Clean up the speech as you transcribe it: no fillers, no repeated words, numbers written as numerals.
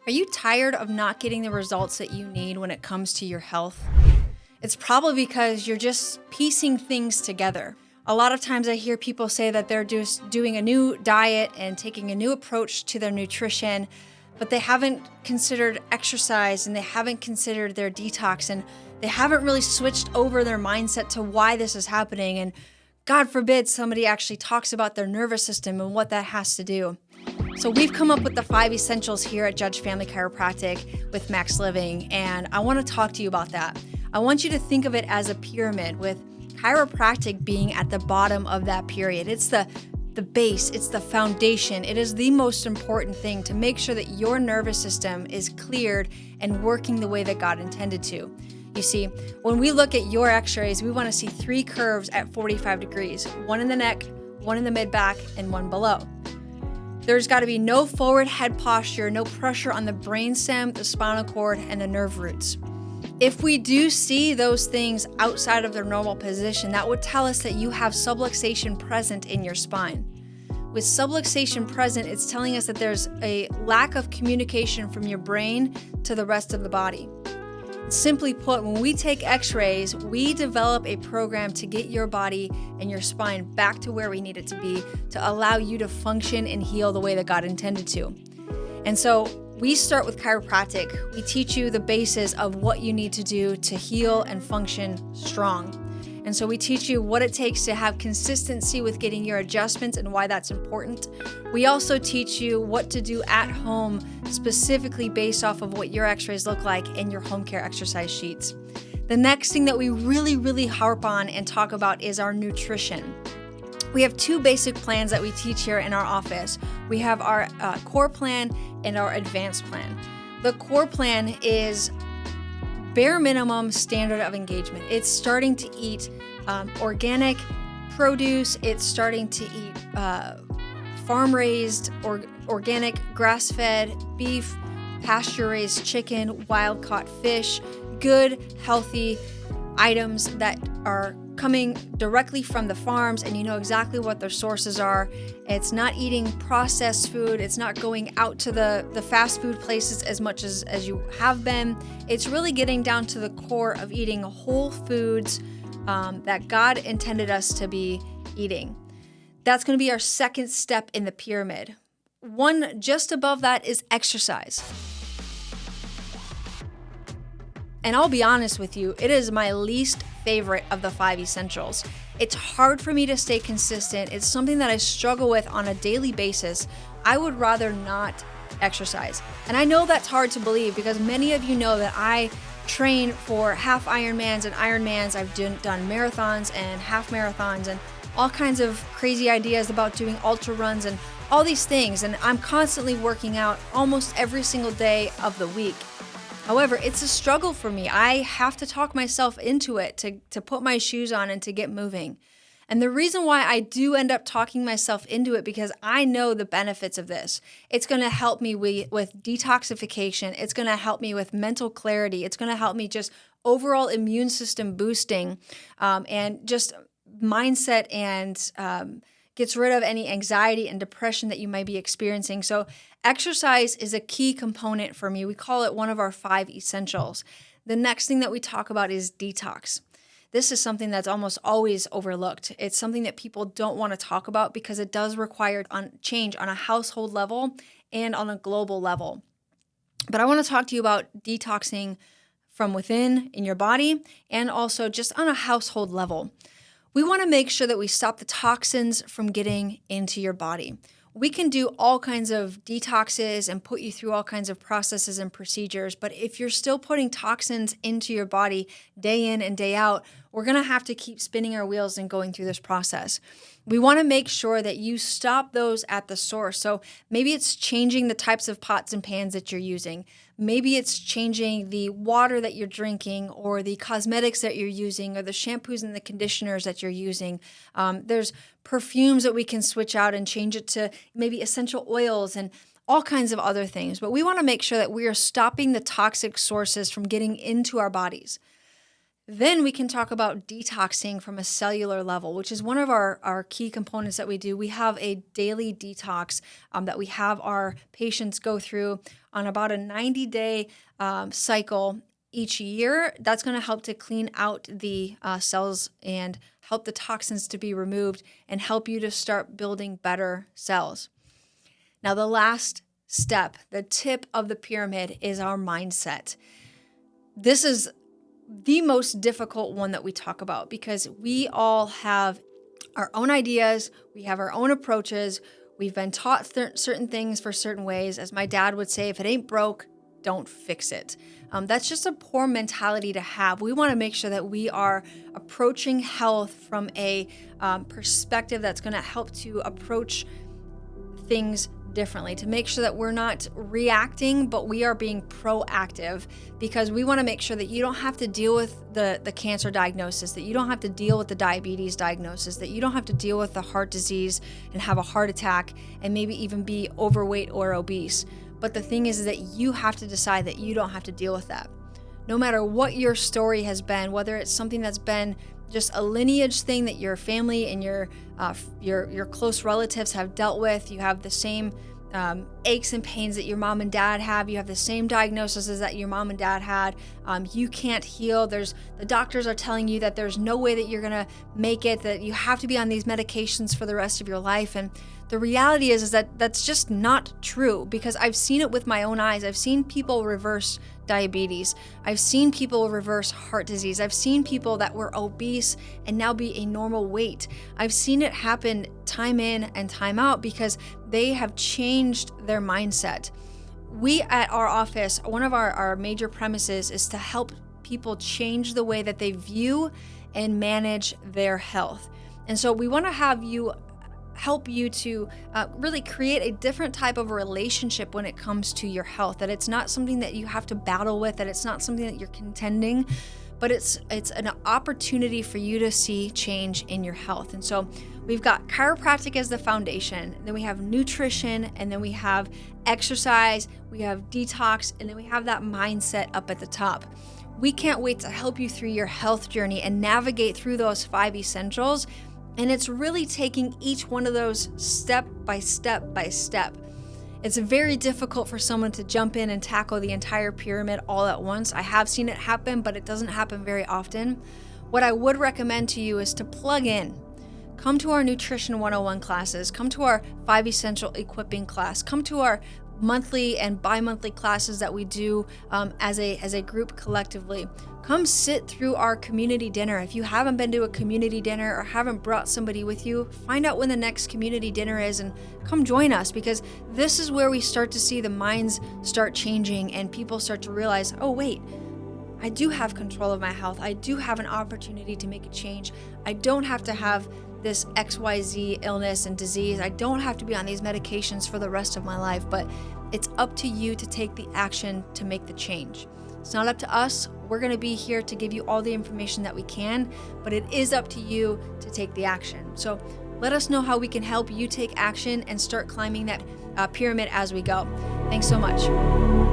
Are you tired of not getting the results that you need when it comes to your health? It's probably because you're just piecing things together. A lot of times I hear people say that they're just doing a new diet and taking a new approach to their nutrition, but they haven't considered exercise and they haven't considered their detox and they haven't really switched over their mindset to why this is happening. And God forbid somebody actually talks about their nervous system and what that has to do. So we've come up with the 5 essentials here at Judge Family Chiropractic with Max Living, and I want to talk to you about that. I want you to think of it as a pyramid with chiropractic being at the bottom of that pyramid. It's the base, it's the foundation. It is the most important thing to make sure that your nervous system is cleared and working the way that God intended to. You see, when we look at your x-rays, we want to see 3 curves at 45 degrees, one in the neck, one in the mid-back, and one below. There's got to be no forward head posture, no pressure on the brainstem, the spinal cord, and the nerve roots. If we do see those things outside of their normal position, that would tell us that you have subluxation present in your spine. With subluxation present, it's telling us that there's a lack of communication from your brain to the rest of the body. Simply put, when we take x-rays, we develop a program to get your body and your spine back to where we need it to be to allow you to function and heal the way that God intended to. And so we start with chiropractic. We teach you the basis of what you need to do to heal and function strong. And so we teach you what it takes to have consistency with getting your adjustments and why that's important. We also teach you what to do at home, specifically based off of what your x-rays look like in your home care exercise sheets. The next thing that we really harp on and talk about is our nutrition. We have 2 basic plans that we teach here in our office. We have our core plan and our advanced plan. The core plan is bare minimum standard of engagement. It's starting to eat organic produce. It's starting to eat farm-raised, organic, grass-fed beef, pasture-raised chicken, wild-caught fish, good, healthy items that are coming directly from the farms, and you know exactly what their sources are. It's not eating processed food. It's not going out to the fast food places as much as you have been. It's really getting down to the core of eating whole foods that God intended us to be eating. That's going to be our second step in the pyramid. One just above that is exercise. And I'll be honest with you, it is my least favorite of the 5 essentials. It's hard for me to stay consistent. It's something that I struggle with on a daily basis. I would rather not exercise. And I know that's hard to believe because many of you know that I train for half Ironmans and Ironmans. I've done marathons and half marathons and all kinds of crazy ideas about doing ultra runs and all these things. And I'm constantly working out almost every single day of the week. However, it's a struggle for me. I have to talk myself into it to put my shoes on and to get moving. And the reason why I do end up talking myself into it because I know the benefits of this. It's going to help me with detoxification. It's going to help me with mental clarity. It's going to help me just overall immune system boosting and just mindset and gets rid of any anxiety and depression that you might be experiencing. So exercise is a key component for me. We call it one of our 5 essentials. The next thing that we talk about is detox. This is something that's almost always overlooked. It's something that people don't want to talk about because it does require change on a household level and on a global level. But I want to talk to you about detoxing from within in your body and also just on a household level. We want to make sure that we stop the toxins from getting into your body. We can do all kinds of detoxes and put you through all kinds of processes and procedures, but if you're still putting toxins into your body day in and day out, we're going to have to keep spinning our wheels and going through this process. We want to make sure that you stop those at the source. So maybe it's changing the types of pots and pans that you're using. Maybe it's changing the water that you're drinking or the cosmetics that you're using or the shampoos and the conditioners that you're using. There's perfumes that we can switch out and change it to maybe essential oils and all kinds of other things. But we want to make sure that we are stopping the toxic sources from getting into our bodies. Then we can talk about detoxing from a cellular level, which is one of our key components that we do. We have a daily detox that we have our patients go through on about a 90-day cycle each year. That's going to help to clean out the cells and help the toxins to be removed and help you to start building better cells. Now, the last step, the tip of the pyramid, is our mindset. This is the most difficult one that we talk about because we all have our own ideas, we have our own approaches, we've been taught certain things for certain ways. As my dad would say, if it ain't broke, don't fix it. That's just a poor mentality to have. We want to make sure that we are approaching health from a perspective that's going to help to approach things differently, to make sure that we're not reacting, but we are being proactive, because we want to make sure that you don't have to deal with the cancer diagnosis, that you don't have to deal with the diabetes diagnosis, that you don't have to deal with the heart disease and have a heart attack and maybe even be overweight or obese. But the thing is that you have to decide that you don't have to deal with that. No matter what your story has been, whether it's something that's been just a lineage thing that your family and your close relatives have dealt with, you have the same aches and pains that your mom and dad have, you have the same diagnoses that your mom and dad had, you can't heal, the doctors are telling you that there's no way that you're gonna make it, that you have to be on these medications for the rest of your life. And the reality is that that's just not true, because I've seen it with my own eyes. I've seen people reverse diabetes. I've seen people reverse heart disease. I've seen people that were obese and now be a normal weight. I've seen it happen time in and time out because they have changed their mindset. We at our office, one of our major premises is to help people change the way that they view and manage their health. And so we want to help you to really create a different type of relationship when it comes to your health, that it's not something that you have to battle with, that it's not something that you're contending, but it's an opportunity for you to see change in your health. And so we've got chiropractic as the foundation, then we have nutrition, and then we have exercise, we have detox, and then we have that mindset up at the top. We can't wait to help you through your health journey and navigate through those 5 essentials. And it's really taking each one of those step by step by step. It's very difficult for someone to jump in and tackle the entire pyramid all at once. I have seen it happen, but it doesn't happen very often. What I would recommend to you is to plug in. Come to our Nutrition 101 classes. Come to our 5 Essential Equipping class. Come to our monthly and bi-monthly classes that we do as a group collectively. Come sit through our community dinner. If you haven't been to a community dinner or haven't brought somebody with you, find out when the next community dinner is and come join us, because this is where we start to see the minds start changing and people start to realize, oh wait, I do have control of my health. I do have an opportunity to make a change. I don't have to have this XYZ illness and disease. I don't have to be on these medications for the rest of my life, but it's up to you to take the action to make the change. It's not up to us. We're going to be here to give you all the information that we can, but it is up to you to take the action. So let us know how we can help you take action and start climbing that pyramid as we go. Thanks so much.